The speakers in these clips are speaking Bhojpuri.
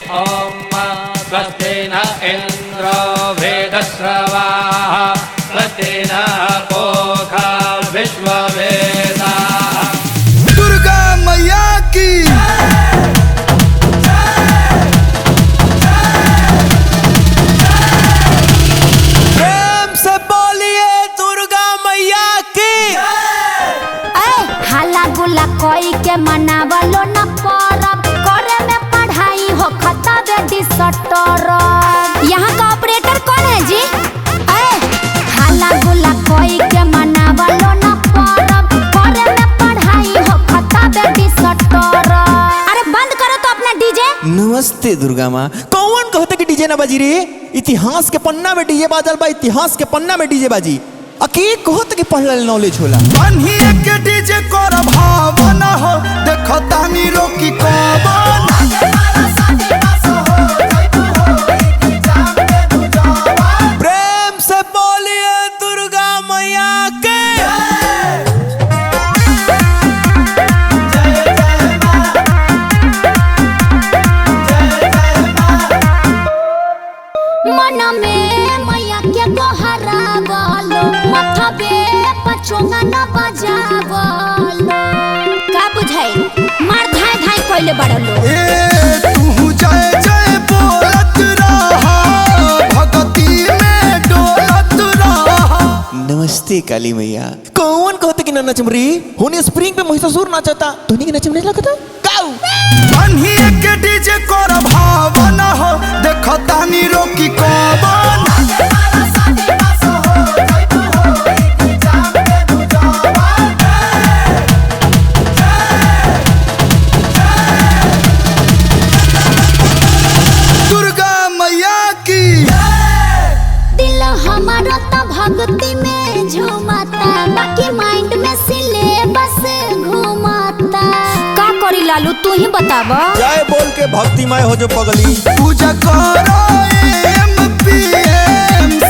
ओम स्वस्ति न इंद्रो वेदस्रवाः स्वस्ति न पूषा विश्ववेदाः। दुर्गा मैया की प्रेम से बोलिए दुर्गा मैया की। हाला गुला कोई के मनावलो न परब करे में पढ़ाई हो खता बेटी सटर। यहाँ का ऑपरेटर कौन है जी? हाला गुला कोई के मनावलो न परब करे में पढ़ाई हो खता बेटी सटर। अरे बंद करो तो अपना डीजे। नमस्ते दुर्गा माँ। कौन कहते कि डीजे ना बाजी रे? इतिहास के पन्ना में डीजे बाजल बा, इतिहास के पन्ना में डीजे बाजी। अके कहत कि पढ़ल नॉलेज होला। बन्हिए के डीजे कर भावना हो देखो तानी रोकी कौन। प्रेम से बोलिए दुर्गा मैया के। मन में मैया के गोहरा बोलो मथबे पचोंगा न बजावलो। का बुझाई मार धाय धाय कोइले बड़लो। ए तू जय जय बोलत रहा भक्ति में डोलत रहा। नमस्ते काली मैया। कौन कहते कि ना नचमरी? होने स्प्रिंग पे महिषासुर नाचता, तोनी के नचमरी लगता? गाओ। बन्हिए के डीजे कर भावना हो देखो तानी रोकी कौन। दुर्गा मैया की दिल हमारा तो भक्ति में झूमता बाकी माइंड में सिलेबस घूमता। का करी लालू तू ही बतावा। जय बोल के भक्तिमय हो जो पगली। पूजा करो एम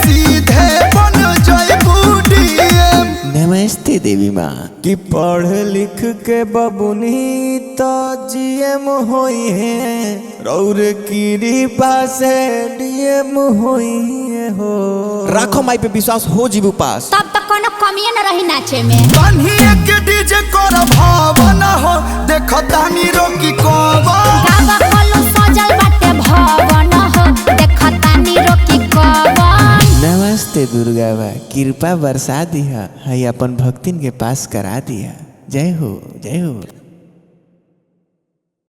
सीधे बन जाए बूढ़ीएम। नमस्ते देवी माँ। कि पढ़ लिख के बबुनी तो जीएम होई है, रौर की पास डीएम होई है हो। राखो माई पे विश्वास हो जीवू पास। तब तक कोनो कमियां न रही नाचे में। बन्हिए के डीजे कर भावना हो देखो तानी रोकी कौन। गावा कोलो सजल बाटे भवन हो देखतानी रोकी कवन। नमस्ते दुर्गा बा। कृपा बरसा दिया है अपन भक्तिन के पास करा दिया। जय हो जय हो।